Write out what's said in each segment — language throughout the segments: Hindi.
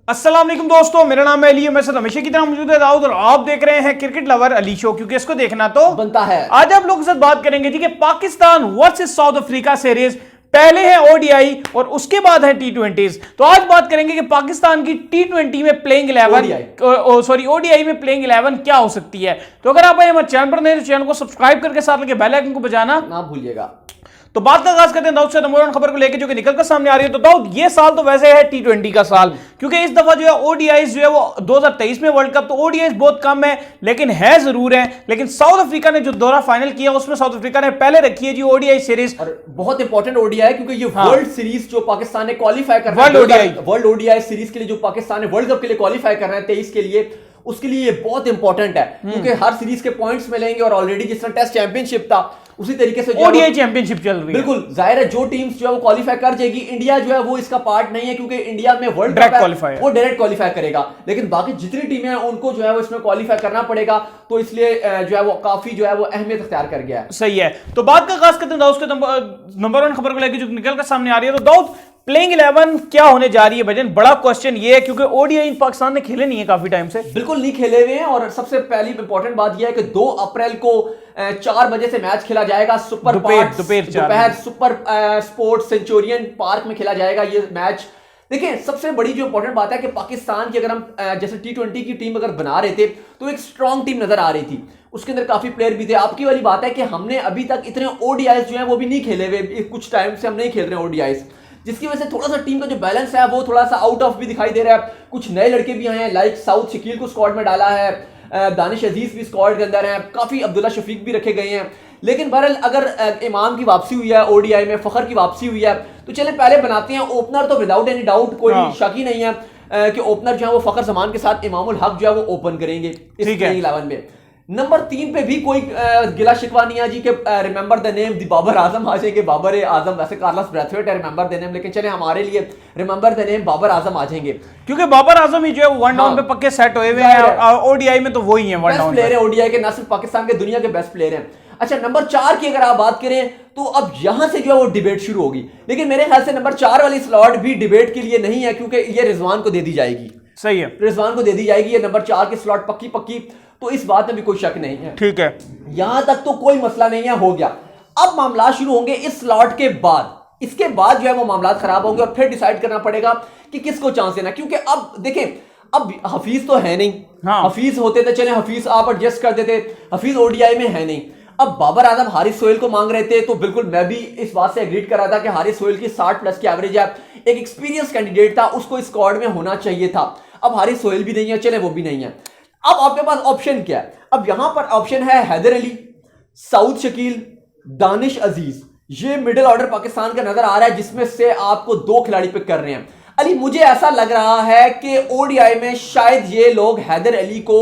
अस्सलाम वालेकुम दोस्तों, मेरा नाम है अली। मैं हमेशा की तरह मौजूद है दाऊद और आप देख रहे हैं क्रिकेट लवर अली शो, क्योंकि इसको देखना तो बनता है। आज आप लोगों के साथ बात करेंगे जी कि Pakistan versus south Africa series पहले है ओडीआई और उसके बाद है टी20। तो आज बात करेंगे कि पाकिस्तान की टी20 में प्लेइंग 11 ओडीआई में प्लेइंग 11 क्या हो सकती है। तो अगर आप हमारे चैनल पर नहीं तो चैनल को सब्सक्राइब करके साथ लगे बेल आइकन को बजाना ना भूलिएगा। तो बात का आगाज करते हैं दाऊद से नंबर 1 खबर को लेकर जो कि निकलकर सामने आ रही है। तो दाऊद, ये साल तो वैसे है टी20 का साल, क्योंकि इस दफा जो है ओडीआईज जो है वो 2023 में वर्ल्ड कप, तो ओडीआईज बहुत कम है लेकिन है जरूर है। लेकिन साउथ अफ्रीका ने जो दौरा फाइनल किया उसमें साउथ अफ्रीका ने पहले रखी है जी ओडीआई सीरीज, और बहुत इंपॉर्टेंट ओडीआई है क्योंकि ये वर्ल्ड सीरीज जो पाकिस्तान ने क्वालिफाई कर वर्ल्ड ओडीआई सीरीज के लिए जो पाकिस्तान ने वर्ल्ड कप के लिए क्वालिफाई कर रहे हैं 23 के लिए, उसके लिए ये बहुत इंपॉर्टेंट है क्योंकि हर सीरीज के पॉइंट्स मिलेंगे और ऑलरेडी जिस तरह टेस्ट चैंपियनशिप था उसी तरीके से ओडीआई चैंपियनशिप चल रही है। बिल्कुल जाहिर है जो टीम्स जो है वो क्वालिफाई कर जाएगी। इंडिया जो है वो इसका पार्ट नहीं है क्योंकि इंडिया में वर्ल्ड कप है, वो डायरेक्ट क्वालिफाई करेगा। लेकिन बाकी जितनी टीमें हैं उनको जो है वो इसमें क्वालिफाई करना पड़ेगा, तो इसलिए जो है वो काफी जो है वो अहमियत अख्तियार कर गया है। सही है। तो बात का आगाज करते हैं दाऊद के नंबर 1 खबर को लेकर जो निकल कर सामने आ रही है। तो दाऊद, प्लेइंग 11 क्या होने जा रही है भजन? बड़ा क्वेश्चन ये है क्योंकि ओडीआई पाकिस्तान ने खेले नहीं है काफी टाइम से, बिल्कुल नहीं खेले हुए हैं। और सबसे पहली इंपॉर्टेंट बात यह है कि 2 अप्रैल को 4 बजे से मैच खेला जाएगा दोपहर सुपर स्पोर्ट्स सेंचुरियन पार्क में खेला जाएगा ये मैच। देखिए सबसे बड़ी जो इंपॉर्टेंट बात है कि पाकिस्तान की अगर हम जैसे टी20 की टीम अगर बना रहे थे तो एक स्ट्रॉन्ग टीम नजर आ रही थी, उसके अंदर काफी प्लेयर भी थे। आपकी वाली बात है कि हमने अभी तक इतने ओडीआईज जो है वो भी नहीं खेले हुए, कुछ टाइम से हम नहीं खेल रहे ओडीआईज, जिसकी वजह से थोड़ा सा टीम का जो बैलेंस है वो थोड़ा सा आउट ऑफ भी दिखाई दे रहा है। कुछ नए लड़के भी आए हैं, लाइक साउथ शकील को स्क्वाड में डाला है, दानिश अजीज भी स्क्वाड के अंदर है, काफी अब्दुल्ला शफीक भी रखे गए हैं। लेकिन बहरहाल अगर इमाम की वापसी हुई है ओडीआई में, फखर की वापसी हुई है, तो चले पहले बनाते हैं ओपनर। तो विदाउट एनी डाउट कोई शक ही नहीं है कि ओपनर जो है वो फखर जमान के साथ इमामुल हक जो है वो ओपन करेंगे इस 11 में। नंबर 3 पे भी कोई गिला शिकवा नहीं है जी कि remember the name the Babar Azam आ जाएंगे। बाबर आजम, वैसे कार्लोस ब्रैथवेट है रिमेंबर द नेम, लेकिन चले हमारे लिए remember the name Babar Azam आ जाएंगे क्योंकि बाबर आजम ही जो है वन डाउन पे पक्के सेट हुए हुए हैं। ओडीआई में तो वही है, वन डाउन प्लेयर है ओडीआई के, ना सिर्फ पाकिस्तान के, दुनिया के बेस्ट प्लेयर हैं। अच्छा, नंबर 4 की अगर आप बात करें तो अब यहां से जो है वो डिबेट शुरू होगी, लेकिन मेरे ख्याल से नंबर 4 वाली स्लॉट भी डिबेट के लिए नहीं है क्योंकि ये रिजवान को दे दी जाएगी। सही है, रिजवान को दे दी जाएगी ये नंबर 4 की स्लॉट पक्की, तो इस बात में भी कोई शक नहीं है। ठीक है, यहां तक तो कोई मसला नहीं है, हो गया। अब मामला शुरू होंगे इस स्लॉट के बाद, इसके बाद जो है वो मामला खराब होंगे और फिर डिसाइड करना पड़ेगा कि किसको चांस देना, क्योंकि अब देखें अब हफीज तो है नहीं। हफीज होते थे चले हफीज आप एडजस्ट कर देते, हफीज ओडीआई में है नहीं। अब बाबर आजम हारिस सोहेल को मांग रहे थे, तो बिल्कुल मैं भी इस बात से एग्रीड कर रहा था कि हारिस सोहेल की 60+ की एवरेज है, एक एक्सपीरियंस कैंडिडेट था, उसको इस स्क्वाड में होना चाहिए था। अब हारिस सोहेल भी नहीं है, चले वो भी नहीं है। अब आपके पास ऑप्शन क्या है? अब यहां पर ऑप्शन है हैदर अली, साउथ शकील, दानिश अजीज। ये मिडिल ऑर्डर पाकिस्तान का नजर आ रहा है जिसमें से आपको 2 खिलाड़ी पिक कर रहे हैं। अली, मुझे ऐसा लग रहा है कि ओडीआई में शायद ये लोग हैदर अली को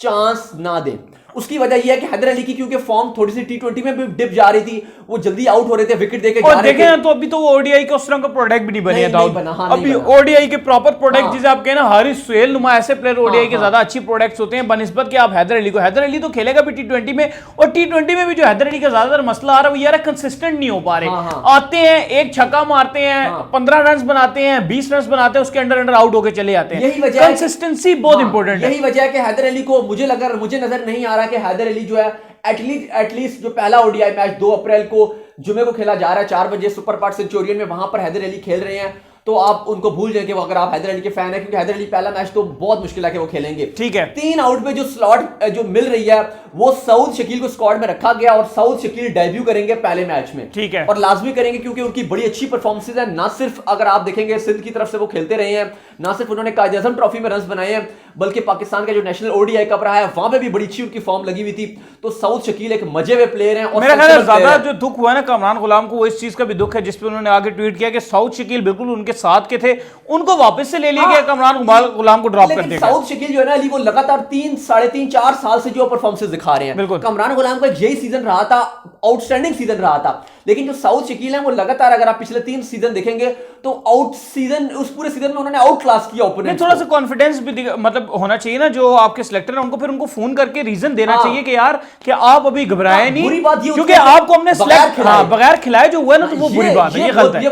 चांस ना दें। उसकी वजह यह है कि हैदर अली की क्योंकि फॉर्म थोड़ी सी टी20 में भी डिप जा रही थी, वो जल्दी आउट हो रहे थे, विकेट देके जा रहे थे। तो अभी तो वो ओडीआई का उस तरह का प्रोडक्ट भी नहीं बने हैं दाऊद। अभी ओडीआई के प्रॉपर प्रोडक्ट जिसे आप कहना हारिस सोहेल नुमा ऐसे प्लेयर ओडीआई के ज्यादा अच्छी प्रोडक्ट्स होते हैं बनिस्बत के आप हैदर अली को। हैदर अली तो खेलेगा भी टी20 में, और टी20 में भी जो हैदर अली का ज्यादातर मसला आ रहा है वो यार कंसिस्टेंट नहीं हो पा रहे। आते हैं, एक छक्का मारते हैं, 15 रन बनाते हैं, 20 रन बनाते हैं, उसके अंडर आउट होकर चले जाते हैं। यही वजह, कंसिस्टेंसी बहुत इंपॉर्टेंट है। यही वजह है कि हैदर अली को मुझे नजर नहीं आ रहा कि हैदर अली जो है एटलीस्ट जो पहला ओडीआई मैच 2 अप्रैल को जुमे को खेला जा रहा है 4 बजे सुपर पार्क सेंचुरियन में, वहां पर हैदर अली खेल रहे हैं, तो आप उनको भूल जाएंगे वो अगर आप हैदर अली के फैन है, क्योंकि हैदर अली पहला मैच तो बहुत मुश्किल है कि वो खेलेंगे। ठीक है, 3 आउट पे जो स्लॉट जो मिल रही है वो साउथ शकील को स्क्वाड में रखा गया और साउथ शकील डेब्यू करेंगे पहले मैच में। ठीक है, और लाजमी करेंगे क्योंकि उनकी बड़ी अच्छी परफॉर्मेंसेज है। ना सिर्फ अगर आप देखेंगे सिंध की तरफ से वो खेलते रहे हैं, ना सिर्फ उन्होंने कायद आज़म ट्रॉफी में रन बनाए हैं, बल्कि पाकिस्तान का जो नेशनल ओडीआई कप रहा है वहां पे भी बड़ी अच्छी उनकी फॉर्म लगी हुई थी। तो साउथ शकील एक मजे हुए प्लेयर हैं। और मेरा ख्याल है ज्यादा जो दुख हुआ है ना कामरान गुलाम को, वो इस चीज का भी दुख है जिसपे उन्होंने आगे ट्वीट किया कि साउथ शकील बिल्कुल उनके साथ के थे, उनको वापस से ले लिया गया, कामरान गुलाम को ड्रॉप कर दिया। साउथ शकील जो है ना अली, वो लगातार 3, 3.5, 4 साल से जो परफॉर्मेंसेज दिखा रहे हैं। बिल्कुल, कामरान गुलाम का यही सीजन रहा था, आउटस्टैंडिंग सीजन रहा था, लेकिन जो साउथ शकील है वो लगातार अगर आप पिछले 3 सीजन देखेंगे तो आउट सीजन, उस पूरे सीजन में उन्होंने आउट क्लास किया ओपोनेंट। थोड़ा सा कॉन्फिडेंस भी मतलब होना चाहिए ना जो आपके सिलेक्टर है उनको, फिर उनको फोन करके रीजन देना चाहिए कि यार कि आप अभी घबराए नहीं, बुरी बात ये क्योंकि आपको हमने सिलेक्ट बगैर खिलाए जो हुआ है ना, तो वो बुरी बात है, ये गलत है,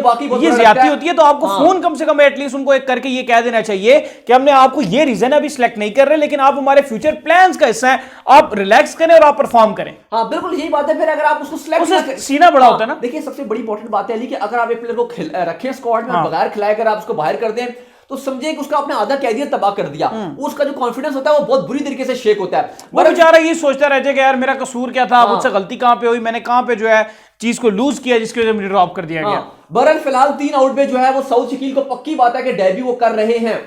ये ज्यादती होती है। तो आपको फोन कम से कम एटलीस्ट उनको एक करके ये कह देना चाहिए कि हमने आपको ये रीजन है अभी सिलेक्ट नहीं कर रहे, लेकिन आप हमारे फ्यूचर प्लान्स का हिस्सा है, आप रिलैक्स करें और आप परफॉर्म करें। हाँ बिल्कुल यही बात है। फिर अगर आप उसको सिलेक्ट, सीना बड़ा होता है ना। देखिए सबसे बड़ी इंपॉर्टेंट बात है कि अगर आप एक प्लेयर को रखें स्क्वाड में बगैर खिलाए, अगर आप उसको बाहर कर दें तो समझिए कि उसका आपने आधा कैरियर तबाह कर दिया, उसका जो कॉन्फिडेंस होता है वो बहुत बुरी तरीके से शेक होता है। वो बेचारा ये सोचता रहता है कि यार मेरा कसूर क्या था, मुझसे गलती कहां पे हुई, मैंने कहां पे जो है चीज को लूज किया जिसकी वजह से मुझे ड्रॉप कर दिया गया। बहरहाल फिलहाल 3 आउट में जो है वो साउथ शकील को पक्की बात है कि डेब्यू वो कर रहे हैं।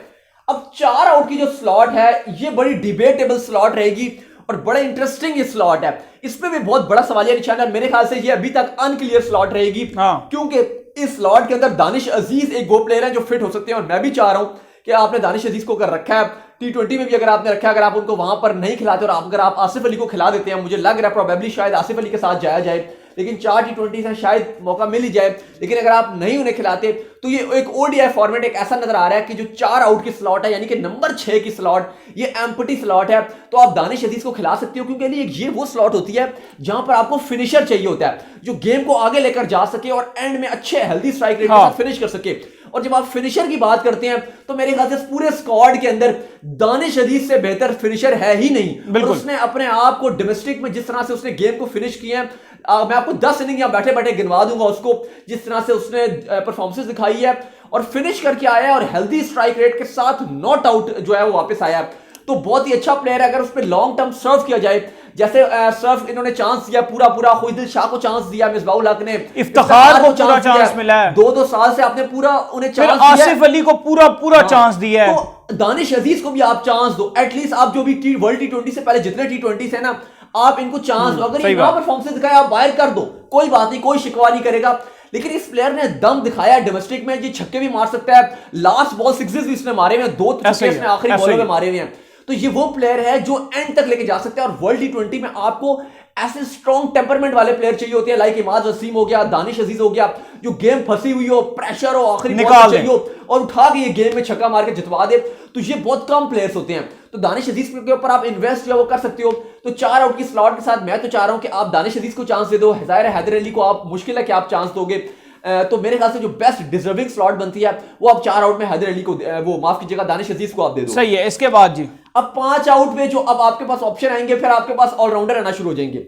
अब 4 आउट की जो स्लॉट है ये बड़ी डिबेटेबल स्लॉट रहेगी और बड़ा इंटरेस्टिंग ये स्लॉट है, इस पे भी बहुत बड़ा सवालिया निशान है। मेरे ख्याल से ये अभी तक अनक्लियर स्लॉट रहेगी, क्योंकि इस स्लॉट के अंदर दानिश अजीज एक वो प्लेयर है जो फिट हो सकते हैं, और मैं भी चाह रहा हूं कि आपने दानिश अजीज को कर रखा है T20 में भी, अगर आपने रखा है, अगर आप उनको वहां पर नहीं खिलाते और अगर आप आसिफ अली को खिला देते हैं, मुझे लग रहा है प्रोबेबली शायद आसिफ अली के साथ जाया जाए, लेकिन 4 T20 से शायद मौका मिल ही जाए। लेकिन अगर आप नहीं उन्हें खिलाते तो ये एक ओडीआई फॉर्मेट एक ऐसा नजर आ रहा है कि जो 4 आउट की स्लॉट है, यानी कि नंबर 6 की स्लॉट, ये एम्प्टी स्लॉट है, तो आप दानिश अजीज को खिला सकते हो, क्योंकि ये वो स्लॉट होती है जहां पर आपको फिनिशर चाहिए होता है जो गेम को आगे लेकर जा सके और एंड में अच्छे हेल्दी स्ट्राइक रेट के साथ फिनिश कर सके। और जब आप फिनिशर की बात करते हैं तो मेरे ख्याल से पूरे स्क्वाड के अंदर दानिश अजीज से बेहतर फिनिशर है ही नहीं। और उसने अपने आप को डोमेस्टिक में जिस तरह से उसने गेम को फिनिश किया है, मैं आपको 10 इनिंग यहां बैठे बैठे गिनवा दूंगा उसको, जिस तरह से उसने परफॉर्मेंस दिखाई है और फिनिश करके आया है और हेल्दी स्ट्राइक रेट के साथ नॉट आउट जो है वो वापस आया, तो बहुत ही अच्छा प्लेयर है। अगर उस पर लॉन्ग टर्म सर्व किया जाए, जैसे सर्व इन्होंने चांस दिया पूरा खुईदिल शाह को चांस दिया, मिसबाहुल हक ने, इफ्तिखार को पूरा चांस मिला है, 2-2 साल से आपने पूरा उन्हें चांस दिया, आसिफ अली को पूरा चांस दिया है, तो दानिश अजीज को भी आप चांस दो, एटलीस्ट आप जो भी वर्ल्ड T20 से पहले जितने T20 है ना, आप इनको चांस दो। अगर ये परफॉर्मेंस दिखाए आप बाहर कर दो, कोई बात नहीं, कोई शिकवा नहीं करेगा। लेकिन इस प्लेयर ने दम दिखाया डोमेस्टिक में, ये छक्के भी मार सकता है, लास्ट बॉल सिक्सेस भी इसने मारे हुए हैं, 2 छक्के इसने आखिरी बॉलों में मारे हुए हैं, तो ये वो प्लेयर है जो एंड तक लेके जा सकता है। और वर्ल्ड T20 में आपको ऐसे स्ट्रॉन्ग टेम्परमेंट वाले प्लेयर चाहिए होते हैं, लाइक इमाद वसीम हो गया, दानिश अजीज हो गया, जो गेम फंसी हुई हो, प्रेशर हो, आखिरी बॉल चाहिए हो और उठा के ये गेम में छक्का मार के जितवा दे, तो ये बहुत कम प्लेयर्स होते हैं। तो दानिश अजीज के ऊपर आप इन्वेस्ट जो है वो कर सकते हो। तो 4 आउट की स्लॉट के साथ मैं तो चाह रहा हूं कि आप दानिश अजीज को चांस दे दो, ज़ाहिर है हैदर अली को आप मुश्किल है कि आप चांस दोगे, तो मेरे ख्याल से जो बेस्ट डिजर्विंग स्लॉट बनती है वो आप 4 आउट में हैदर अली को, वो माफ कीजिएगा, दानिश अजीज को आप दे दो। सही है। इसके बाद जी अब 5 आउट में जो अब आपके पास ऑप्शन आएंगे, फिर आपके पास ऑलराउंडर आना शुरू हो जाएंगे।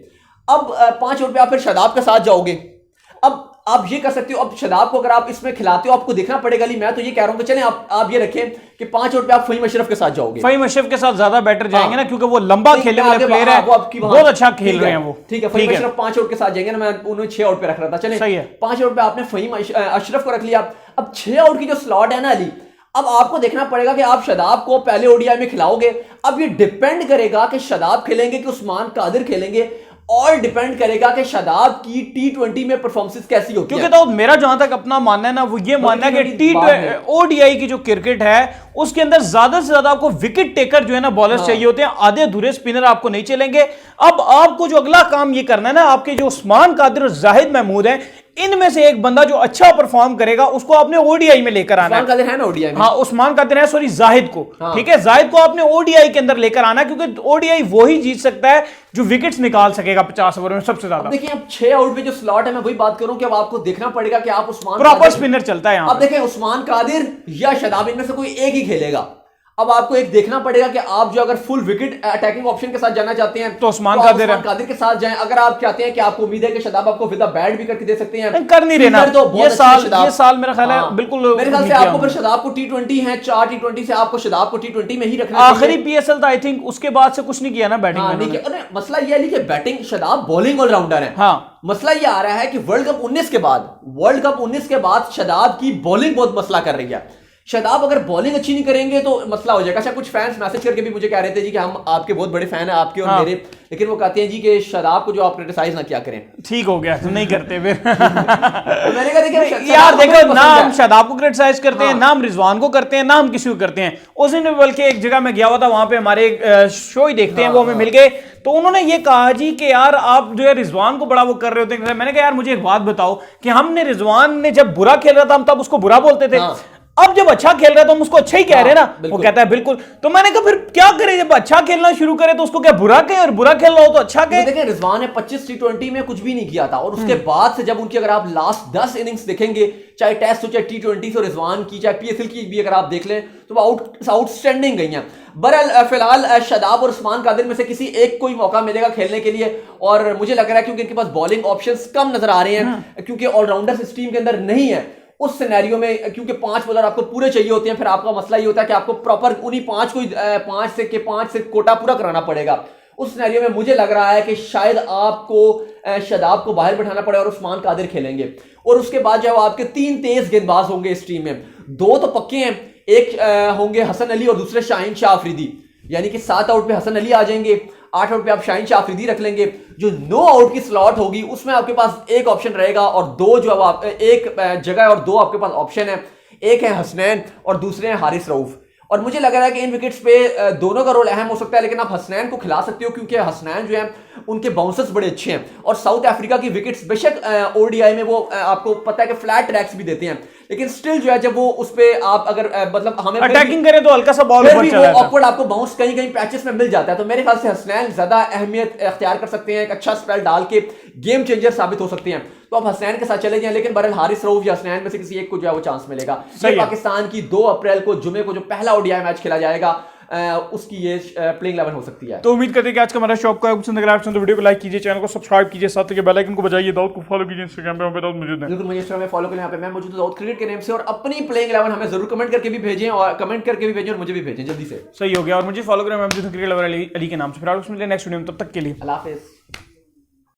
अब 5 आउट पे आप फिर शादाब के साथ जाओगे। अब आप ये कर सकते हो, अब शादाब को अगर आप इसमें खिलाते हो आपको देखना पड़ेगा, मैं तो ये कह रहा हूं कि चलें आप ये रखें कि 5 आउट पे आप फहीम अशरफ के साथ जाओगे। फहीम अशरफ के साथ ज्यादा बेटर जाएंगे ना, क्योंकि वो लंबा खेलने वाले प्लेयर है, बहुत अच्छा खेल रहे हैं वो। ठीक है, फहीम अशरफ 5 आउट के साथ जाएंगे ना, मैं उन्हें 6 आउट पे रख रहा था। चलें 5 आउट पे आपने फहीम अशरफ को रख लिया। अब 6 आउट की जो स्लॉट है ना अली, अब आपको देखना पड़ेगा कि आप शादाब को पहले ओडीआई में खिलाओगे। अब ये डिपेंड करेगा कि शादाब खेलेंगे कि उस्मान कादिर खेलेंगे, और डिपेंड करेगा कि शादाब की T20 में परफॉर्मेंस कैसी होती है। क्योंकि तो मेरा जहां तक अपना मानना है ना, वो ये मानना है कि ओडीआई की जो क्रिकेट है उसके अंदर ज्यादा से ज्यादा आपको विकेट टेकर जो है ना बॉलर्स चाहिए होते हैं, आधे अधूरे स्पिनर आपको नहीं चलेंगे। अब आपको जो अगला काम ये करना है ना, आपके जो उस्मान कादिर और जाहिद महमूद है, इनमें से एक बंदा जो अच्छा परफॉर्म करेगा उसको आपने ओडीआई में लेकर आना है। उस्मान कादिर है ना ओडीआई में? हाँ, उस्मान कादिर है, सॉरी जाहिद को। ठीक है, जाहिद को आपने ओडीआई के अंदर लेकर आना है, क्योंकि ओडीआई वो ही जीत सकता है जो विकेट्स निकाल सकेगा 50 ओवर में सबसे ज्यादा। देखिए अब 6 आउट में जो स्लॉट है, मैं वही बात करूं कि अब आपको देखना पड़ेगा कि आप उस्मान प्रॉपर स्पिनर चलता है यहां। अब देखिए उस्मान कादिर या शादाब, इनमें से कोई एक ही खेलेगा। अब आपको एक देखना पड़ेगा कि आप जो अगर फुल विकेट अटैकिंग ऑप्शन के साथ जाना चाहते हैं तो उस्मान कादिर के साथ जाएं। अगर आप चाहते हैं कि आपको उम्मीद है कि शादाब आपको विद बैट भी करके दे सकते हैं, कर नहीं रहना तो ये साल मेरा ख्याल है बिल्कुल। मेरे ख्याल से आपको फिर शादाब को T20 है, 4 T20 से आपको शादाब को T20 में ही रखना है। आखिरी PSL था आई थिंक, उसके बाद से कुछ नहीं किया ना बैटिंग में। मसला ये है कि बैटिंग शादाब बॉलिंग ऑलराउंडर है। हाँ, मसला ये आ रहा है कि वर्ल्ड कप 19 के बाद शादाब की बॉलिंग बहुत मसला कर रही है। शादाब अगर बॉलिंग अच्छी नहीं करेंगे तो मसला हो जाएगा। अच्छा, कुछ फैंस मैसेज करके भी मुझे कह रहे थे जी कि हम आपके बहुत बड़े फैन हैं आपके और मेरे, लेकिन वो कहते हैं जी कि शादाब को जो आप क्रिटिसाइज ना क्या करें। ठीक हो गया, तो नहीं करते फिर। तो मैंने कहा देखिए यार देखो, ना हम शादाब को क्रिटिसाइज करते हैं, ना हम रिजवान को करते हैं, ना हम किसी को करते हैं। उस दिन बल्कि एक जगह मैं गया हुआ था, वहां पे हमारे शो ही देखते हैं, वो हमें मिल गए, तो उन्होंने ये कहा जी कि यार आप जो है रिजवान को बड़ा वो कर रहे होते हैं। मैंने कहा यार मुझे एक बात बताओ कि हमने रिजवान ने जब बुरा खेल रहा था हम तब उसको बुरा बोलते थे, अब जब अच्छा खेल रहा है तो हम उसको अच्छा ही कह रहे हैं ना। वो कहता है बिल्कुल। तो मैंने कहा फिर क्या करें, जब अच्छा खेलना शुरू करे तो उसको क्या बुरा कहे, और बुरा खेल रहा हो तो अच्छा कहे। देखिए रिजवान ने 25 T20 में कुछ भी नहीं किया था, और उसके बाद से जब उनकी अगर आप लास्ट 10 इनिंग्स देखेंगे, चाहे टेस्ट हो चाहे T20 से रिजवान की, चाहे PSL की भी अगर आप देख लें, तो वो आउटस्टैंडिंग गई हैं। बहरहाल फिलहाल शादाब और उस्मान कादिर में से किसी एक को ही मौका मिलेगा खेलने के लिए, और मुझे लग रहा है क्योंकि इनके पास बॉलिंग ऑप्शंस कम नजर आ रहे हैं, क्योंकि ऑलराउंडर्स इस टीम के अंदर नहीं है। उस सिनेरियो में क्योंकि 5 बॉलर आपको पूरे चाहिए होते हैं, फिर आपका मसला ये होता है कि आपको प्रॉपर उन्हीं 5 को 5 से कोटा पूरा कराना पड़ेगा। उस सिनेरियो में मुझे लग रहा है कि शायद आपको शादाब को बाहर बैठाना पड़े और उस्मान कादिर खेलेंगे, और उसके बाद जब आपके 3 तेज गेंदबाज होंगे इस टीम में, 2 तो पक्के हैं, एक होंगे हसन अली और दूसरे शाहीन शाह अफरीदी, यानी कि 7 आउट पे हसन अली आ जाएंगे, 8 आउट पे आप शाहीन शाह अफरीदी रख लेंगे। जो 9 आउट की स्लॉट होगी उसमें आपके पास एक ऑप्शन रहेगा, और 2 जो अब एक जगह और 2 आपके पास ऑप्शन है, एक है हसनैन और दूसरे हैं हारिस रऊफ। और मुझे लग रहा है कि इन विकेट्स पे दोनों का रोल अहम हो सकता है, लेकिन आप हसनैन को खिला सकते हो क्योंकि हसनैन जो है उनके बाउंसर्स बड़े अच्छे हैं, और साउथ अफ्रीका की विकेट्स बेशक ओडीआई में वो आपको पता है कि फ्लैट ट्रैक्स भी देते हैं, लेकिन स्टिल जो है जब वो उस पे आप अगर मतलब हमें अटैकिंग करें तो हल्का सा बॉल ऊपर चला जाता है, ऑकवर्ड आपको बाउंस कहीं कहीं पैचेस में मिल जाता है। तो मेरे ख्याल से हसनैन ज्यादा अहमियत अख्तियार कर सकते हैं, एक अच्छा स्पेल डाल के गेम चेंजर साबित हो सकते हैं, तो आप हसनैन के साथ चले जाएं। लेकिन बहरहाल हारिस रऊफ या हसनैन में से किसी एक को जो है वो चांस मिलेगा। पाकिस्तान की 2 अप्रैल को जुमे को जो पहला ओडीआई मैच खेला जाएगा उसकी ये प्लेइंग 11 हो सकती है। तो उम्मीद करते हैं कि आज का हमारा शो आपको पसंद आएगा। आप वीडियो को लाइक कीजिए, चैनल को सब्सक्राइब कीजिए, साथ ही बेल आइकन को बजाइए, दाऊद को फॉलो कीजिए इंस्टाग्राम पे, पे दाऊद मौजूद है। बिल्कुल मुझे इंस्टाग्राम में फॉलो करें, यहाँ पे मैं मौजूद हूं दाऊद क्रिकेट के नेम से, और अपनी प्लेइंग 11 हमें जरूर कमेंट करके भी भेजें, और मुझे भी भेजें जल्दी से। सही हो गया। और मुझे फॉलो करें, मैं क्रिकेट लवर अली के नाम से। फिर मिलते हैं नेक्स्ट वीडियो में, तब तक के लिए अल्लाह हाफिज़।